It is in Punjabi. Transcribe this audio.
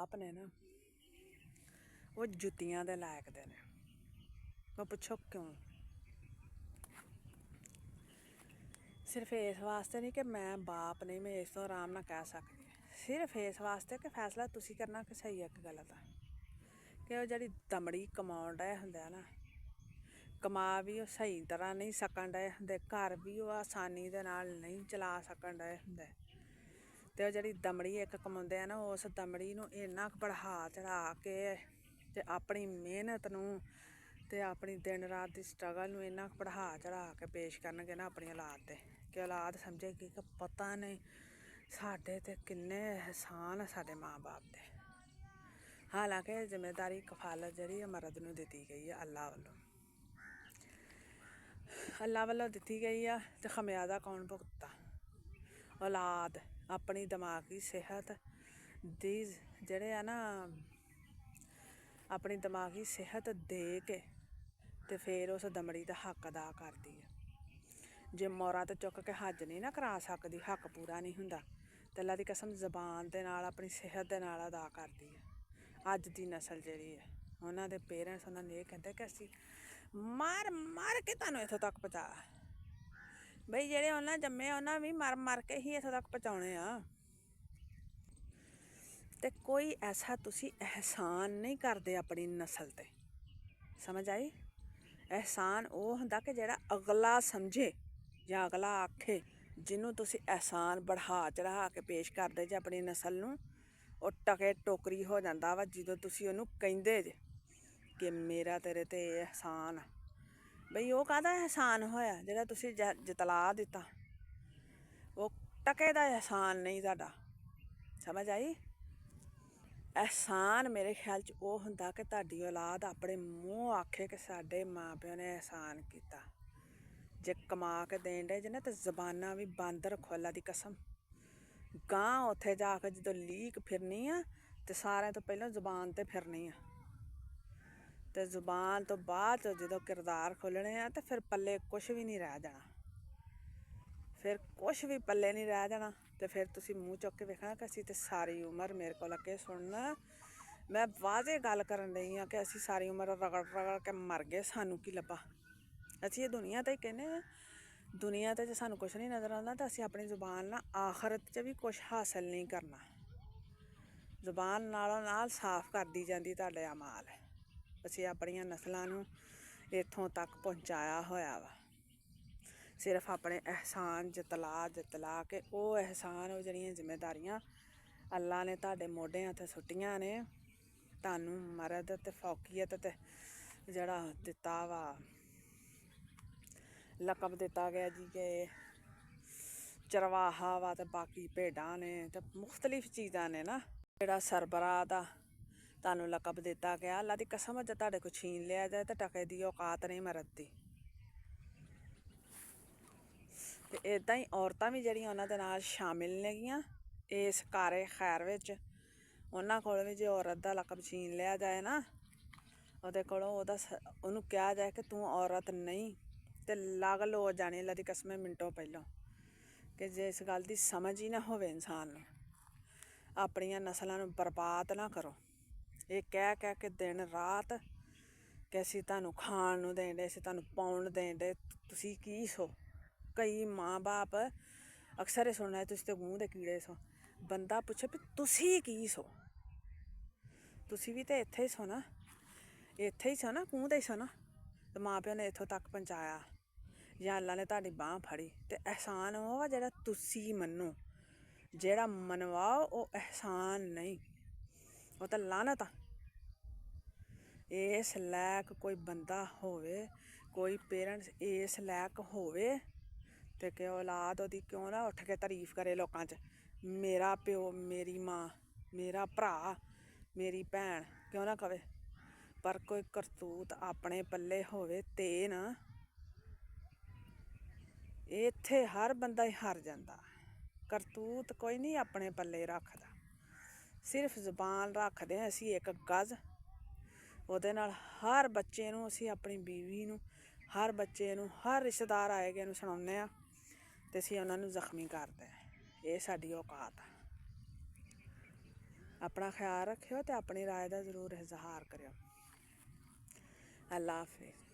ਬਾਪ ਨੇ ਨਾ ਉਹ ਜੁੱਤੀਆਂ ਦੇ ਲਾਇਕ ਦੇ ਨੇ। ਮੈਂ ਪੁੱਛੋ ਕਿਉਂ? ਸਿਰਫ ਇਸ ਵਾਸਤੇ ਨਹੀਂ ਕਿ ਮੈਂ ਬਾਪ ਨਹੀਂ, ਮੈਂ ਇਸ ਤੋਂ ਆਰਾਮ ਨਾਲ ਕਹਿ ਸਕਦੀ, ਸਿਰਫ ਇਸ ਵਾਸਤੇ ਕਿ ਫੈਸਲਾ ਤੁਸੀਂ ਕਰਨਾ ਕਿ ਸਹੀ ਹੈ ਕਿ ਗਲਤ ਆ। ਕਿ ਉਹ ਜਿਹੜੀ ਦਮੜੀ ਕਮਾਉਣ ਡਏ ਹੁੰਦੇ ਆ ਨਾ, ਕਮਾ ਵੀ ਉਹ ਸਹੀ ਤਰ੍ਹਾਂ ਨਹੀਂ ਸਕਣ ਡਏ ਹੁੰਦੇ, ਘਰ ਵੀ ਉਹ ਆਸਾਨੀ ਦੇ ਨਾਲ ਨਹੀਂ ਚਲਾ ਸਕਣ ਡਏ ਹੁੰਦੇ। ਅਤੇ ਉਹ ਜਿਹੜੀ ਦਮੜੀ ਇੱਕ ਕਮਾਉਂਦੇ ਆ ਨਾ, ਉਸ ਦਮੜੀ ਨੂੰ ਇੰਨਾ ਕੁ ਬੜ੍ਹਾ ਚੜ੍ਹਾ ਕੇ ਅਤੇ ਆਪਣੀ ਮਿਹਨਤ ਨੂੰ ਅਤੇ ਆਪਣੀ ਦਿਨ ਰਾਤ ਦੀ ਸਟਰਗਲ ਨੂੰ ਇੰਨਾ ਕੁ ਬੜ੍ਹਾ ਚੜ੍ਹਾ ਕੇ ਪੇਸ਼ ਕਰਨਗੇ ਨਾ ਆਪਣੀ ਔਲਾਦ 'ਤੇ, ਕਿ ਔਲਾਦ ਸਮਝੇਗੀ ਕਿ ਪਤਾ ਨਹੀਂ ਸਾਡੇ 'ਤੇ ਕਿੰਨੇ ਅਹਿਸਾਨ ਆ ਸਾਡੇ ਮਾਂ ਬਾਪ ਦੇ। ਹਾਲਾਂਕਿ ਜ਼ਿੰਮੇਦਾਰੀ ਕਫਾਲਤ ਜਿਹੜੀ ਮਰਦ ਨੂੰ ਦਿੱਤੀ ਗਈ ਹੈ ਅੱਲਾ ਵੱਲੋਂ, ਅੱਲਾ ਵੱਲੋਂ ਦਿੱਤੀ ਗਈ ਆ। ਅਤੇ ਖਮਿਆਜ਼ਾ ਕੌਣ ਭੁਗਤਦਾ? ਔਲਾਦ ਆਪਣੀ ਦਿਮਾਗੀ ਸਿਹਤ ਦੀ ਜਿਹੜੇ ਆ ਨਾ, ਆਪਣੀ ਦਿਮਾਗੀ ਸਿਹਤ ਦੇ ਕੇ ਅਤੇ ਫਿਰ ਉਸ ਦਮੜੀ ਦਾ ਹੱਕ ਅਦਾ ਕਰਦੀ ਹੈ। ਜੇ ਮੋਰਾਂ 'ਤੇ ਚੁੱਕ ਕੇ ਹੱਜ ਨਹੀਂ ਨਾ ਕਰਾ ਸਕਦੀ, ਹੱਕ ਪੂਰਾ ਨਹੀਂ ਹੁੰਦਾ, ਅਤੇ ਅੱਲਾ ਦੀ ਕਸਮ ਜ਼ਬਾਨ ਦੇ ਨਾਲ ਆਪਣੀ ਸਿਹਤ ਦੇ ਨਾਲ ਅਦਾ ਕਰਦੀ ਹੈ। ਅੱਜ ਦੀ ਨਸਲ ਜਿਹੜੀ ਹੈ, ਉਹਨਾਂ ਦੇ ਪੇਰੈਂਟਸ ਉਹਨਾਂ ਨੂੰ ਇਹ ਕਹਿੰਦੇ ਕਿ ਅਸੀਂ ਮਾਰ ਮਾਰ ਕੇ ਤੁਹਾਨੂੰ ਇੱਥੋਂ ਤੱਕ ਪਹੁੰਚਾ। ਬਈ ਜਿਹੜੇ ਉਹਨਾਂ ਜੰਮੇ ਉਹਨਾਂ ਵੀ ਮਰ ਮਰ ਕੇ ਹੀ ਇੱਥੋਂ ਤੱਕ ਪਹੁੰਚਾਉਣੇ ਆ। ਅਤੇ ਕੋਈ ਐਸਾ ਤੁਸੀਂ ਅਹਿਸਾਨ ਨਹੀਂ ਕਰਦੇ ਆਪਣੀ ਨਸਲ 'ਤੇ, ਸਮਝ ਆਈ? ਅਹਿਸਾਨ ਉਹ ਹੁੰਦਾ ਕਿ ਜਿਹੜਾ ਅਗਲਾ ਸਮਝੇ ਜਾਂ ਅਗਲਾ ਆਖੇ, ਜਿਹਨੂੰ ਤੁਸੀਂ ਅਹਿਸਾਨ ਬੜ੍ਹਾ ਚੜ੍ਹਾ ਕੇ ਪੇਸ਼ ਕਰਦੇ ਜੇ ਆਪਣੀ ਨਸਲ ਨੂੰ, ਉਹ ਟਕੇ ਟੋਕਰੀ ਹੋ ਜਾਂਦਾ ਵਾ ਜਦੋਂ ਤੁਸੀਂ ਉਹਨੂੰ ਕਹਿੰਦੇ ਜੇ ਕਿ ਮੇਰਾ ਤੇਰੇ 'ਤੇ ਅਹਿਸਾਨ ਆ। ਬਈ ਉਹ ਕਾਹਦਾ ਅਹਿਸਾਨ ਹੋਇਆ ਜਿਹੜਾ ਤੁਸੀਂ ਜਤਲਾ ਦਿੱਤਾ? ਉਹ ਟਕੇ ਦਾ ਅਹਿਸਾਨ ਨਹੀਂ ਤੁਹਾਡਾ, ਸਮਝ ਆਈ? ਅਹਿਸਾਨ ਮੇਰੇ ਖਿਆਲ 'ਚ ਉਹ ਹੁੰਦਾ ਕਿ ਤੁਹਾਡੀ ਔਲਾਦ ਆਪਣੇ ਮੂੰਹ ਆਖੇ ਕਿ ਸਾਡੇ ਮਾਂ ਪਿਓ ਨੇ ਅਹਿਸਾਨ ਕੀਤਾ। ਜੇ ਕਮਾ ਕੇ ਦੇਣ ਡੇ ਜੇ ਨਾ, ਤਾਂ ਜ਼ਬਾਨਾਂ ਵੀ ਬੰਦ ਰੱਖੋ ਅੱਲਾ ਦੀ ਕਸਮ। ਗਾਂ ਉੱਥੇ ਜਾ ਕੇ ਜਦੋਂ ਲੀਕ ਫਿਰਨੀ ਆ, ਅਤੇ ਸਾਰਿਆਂ ਤੋਂ ਪਹਿਲਾਂ ਜ਼ੁਬਾਨ 'ਤੇ ਫਿਰਨੀ ਆ, ਅਤੇ ਜ਼ੁਬਾਨ ਤੋਂ ਬਾਅਦ ਜਦੋਂ ਕਿਰਦਾਰ ਖੋਲ੍ਹਣੇ ਆ, ਤਾਂ ਫਿਰ ਪੱਲੇ ਕੁਛ ਵੀ ਨਹੀਂ ਰਹਿ ਜਾਣਾ, ਫਿਰ ਕੁਛ ਵੀ ਪੱਲੇ ਨਹੀਂ ਰਹਿ ਜਾਣਾ। ਅਤੇ ਫਿਰ ਤੁਸੀਂ ਮੂੰਹ ਚੁੱਕ ਕੇ ਵੇਖਣਾ ਕਿ ਅਸੀਂ ਤਾਂ ਸਾਰੀ ਉਮਰ, ਮੇਰੇ ਕੋਲ ਅੱਗੇ ਸੁਣਨਾ, ਮੈਂ ਵਾਜ਼ੇ ਗੱਲ ਕਰਨ ਡਈ ਹਾਂ ਕਿ ਅਸੀਂ ਸਾਰੀ ਉਮਰ ਰਗੜ ਰਗੜ ਕੇ ਮਰ ਗਏ, ਸਾਨੂੰ ਕੀ ਲੱਭਾ? ਅਸੀਂ ਇਹ ਦੁਨੀਆ 'ਤੇ ਹੀ ਕਹਿੰਦੇ ਹਾਂ, ਦੁਨੀਆ 'ਤੇ ਜੇ ਸਾਨੂੰ ਕੁਛ ਨਹੀਂ ਨਜ਼ਰ ਆਉਂਦਾ ਤਾਂ ਅਸੀਂ ਆਪਣੀ ਜ਼ੁਬਾਨ ਨਾਲ ਆਖਰਤ 'ਚ ਵੀ ਕੁਛ ਹਾਸਿਲ ਨਹੀਂ ਕਰਨਾ। ਜ਼ੁਬਾਨ ਨਾਲੋਂ ਨਾਲ ਸਾਫ਼ ਕਰਦੀ ਜਾਂਦੀ ਤੁਹਾਡੇ ਅਮਾਲ। ਅਸੀਂ ਆਪਣੀਆਂ ਨਸਲਾਂ ਨੂੰ ਇੱਥੋਂ ਤੱਕ ਪਹੁੰਚਾਇਆ ਹੋਇਆ ਵਾ, ਸਿਰਫ ਆਪਣੇ ਅਹਿਸਾਨ ਜਤਲਾ ਕੇ। ਉਹ ਅਹਿਸਾਨ, ਉਹ ਜਿਹੜੀਆਂ ਜ਼ਿੰਮੇਦਾਰੀਆਂ ਅੱਲਾ ਨੇ ਤੁਹਾਡੇ ਮੋਢਿਆਂ 'ਤੇ ਸੁੱਟੀਆਂ ਨੇ, ਤੁਹਾਨੂੰ ਮਰਦ ਅਤੇ ਫੌਕੀਅਤ ਅਤੇ ਜਿਹੜਾ ਦਿੱਤਾ ਵਾ ਲਕਬ ਦਿੱਤਾ ਗਿਆ ਜੀ ਕਿ ਚਰਵਾਹਾ ਵਾ, ਅਤੇ ਬਾਕੀ ਭੇਡਾਂ ਨੇ ਅਤੇ ਮੁਖਤਲਿਫ ਚੀਜ਼ਾਂ ਨੇ ਨਾ, ਜਿਹੜਾ ਸਰਬਰਾਹ ਦਾ ਤੁਹਾਨੂੰ ਲਕਬ ਦਿੱਤਾ ਗਿਆ, ਅੱਲਾ ਦੀ ਕਸਮ ਜੇ ਤੁਹਾਡੇ ਕੋਲ ਛੀਨ ਲਿਆ ਜਾਏ ਤਾਂ ਟਕੇ ਦੀ ਔਕਾਤ ਨਹੀਂ ਮਰਦ ਦੀ। ਅਤੇ ਇੱਦਾਂ ਹੀ ਔਰਤਾਂ ਵੀ ਜਿਹੜੀਆਂ ਉਹਨਾਂ ਦੇ ਨਾਲ ਸ਼ਾਮਿਲ ਨੇਗੀਆਂ ਇਸ ਕਾਰੇ ਖੈਰ ਵਿੱਚ, ਉਹਨਾਂ ਕੋਲ ਵੀ ਜੇ ਔਰਤ ਦਾ ਲਕਬ ਛੀਨ ਲਿਆ ਜਾਏ ਨਾ, ਉਹਦੇ ਕੋਲੋਂ ਉਹਨੂੰ ਕਿਹਾ ਜਾਏ ਕਿ ਤੂੰ ਔਰਤ ਨਹੀਂ, ਅਤੇ ਲੱਗ ਲੋ ਜਾਣੀ ਅੱਲਾ ਦੀ ਕਸਮ ਮਿੰਟੋਂ ਪਹਿਲਾਂ। ਕਿ ਜੇ ਇਸ ਗੱਲ ਦੀ ਸਮਝ ਹੀ ਨਾ ਹੋਵੇ ਇਨਸਾਨ ਨੂੰ, ਆਪਣੀਆਂ ਨਸਲਾਂ ਨੂੰ ਬਰਬਾਦ ਨਾ ਕਰੋ ਇਹ ਕਹਿ ਕਹਿ ਕੇ ਦਿਨ ਰਾਤ ਕਿ ਅਸੀਂ ਤੁਹਾਨੂੰ ਖਾਣ ਨੂੰ ਦੇਣ ਡੇ, ਅਸੀਂ ਤੁਹਾਨੂੰ ਪਾਉਣ ਦੇਣ ਡੇ, ਤੁਸੀਂ ਕੀ ਸੋ? ਕਈ ਮਾਂ ਬਾਪ ਅਕਸਰ ਇਹ ਸੁਣਨਾ, ਤੁਸੀਂ ਤਾਂ ਮੂੰਹ ਦੇ ਕੀੜੇ ਸੋ। ਬੰਦਾ ਪੁੱਛੇ ਵੀ ਤੁਸੀਂ ਕੀ ਸੋ? ਤੁਸੀਂ ਵੀ ਤਾਂ ਇੱਥੇ ਹੀ ਸੋ ਨਾ, ਇੱਥੇ ਹੀ ਸੋ ਨਾ, ਮੂੰਹ ਦੇ ਹੀ ਸੋ ਨਾ। ਅਤੇ ਮਾਂ ਪਿਓ ਨੇ ਇੱਥੋਂ ਤੱਕ ਪਹੁੰਚਾਇਆ ਜਾਂ ਅੱਲਾ ਨੇ ਤੁਹਾਡੀ ਬਾਂਹ ਫੜੀ, ਅਤੇ ਅਹਿਸਾਨ ਉਹ ਆ ਜਿਹੜਾ ਤੁਸੀਂ ਮੰਨੋ, ਜਿਹੜਾ ਮਨਵਾਓ ਉਹ ਅਹਿਸਾਨ ਨਹੀਂ, ਉਹ ਤਾਂ ਲਾਹਨਤ ਆ। ਇਸ ਲਾਇਕ ਕੋਈ ਬੰਦਾ ਹੋਵੇ, ਕੋਈ ਪੇਰੈਂਟਸ ਇਸ ਲਾਇਕ ਹੋਵੇ ਅਤੇ ਕਿ ਔਲਾਦ ਉਹਦੀ ਕਿਉਂ ਨਾ ਉੱਠ ਕੇ ਤਾਰੀਫ ਕਰੇ ਲੋਕਾਂ 'ਚ, ਮੇਰਾ ਪਿਓ, ਮੇਰੀ ਮਾਂ, ਮੇਰਾ ਭਰਾ, ਮੇਰੀ ਭੈਣ ਕਿਉਂ ਨਾ ਕਵੇ, ਪਰ ਕੋਈ ਕਰਤੂਤ ਆਪਣੇ ਪੱਲੇ ਹੋਵੇ ਤੇ ਨਾ, ਇੱਥੇ ਹਰ ਬੰਦਾ ਹੀ ਹਾਰ ਜਾਂਦਾ। ਕਰਤੂਤ ਕੋਈ ਨਹੀਂ ਆਪਣੇ ਪੱਲੇ ਰੱਖਦਾ, ਸਿਰਫ ਜ਼ੁਬਾਨ ਰੱਖਦੇ ਹਾਂ ਅਸੀਂ ਇੱਕ ਗਜ਼, ਉਹਦੇ ਨਾਲ ਹਰ ਬੱਚੇ ਨੂੰ, ਅਸੀਂ ਆਪਣੀ ਬੀਵੀ ਨੂੰ, ਹਰ ਬੱਚੇ ਨੂੰ, ਹਰ ਰਿਸ਼ਤੇਦਾਰ ਆਏ ਗਏ ਨੂੰ ਸੁਣਾਉਂਦੇ ਹਾਂ, ਅਤੇ ਅਸੀਂ ਉਹਨਾਂ ਨੂੰ ਜ਼ਖਮੀ ਕਰਦੇ ਹਾਂ। ਇਹ ਸਾਡੀ ਔਕਾਤ ਆ। ਆਪਣਾ ਖਿਆਲ ਰੱਖਿਓ ਤੇ ਆਪਣੀ ਰਾਏ ਦਾ ਜ਼ਰੂਰ ਇਜ਼ਹਾਰ ਕਰਿਓ। ਅੱਲਾ ਹਾਫਿਜ਼।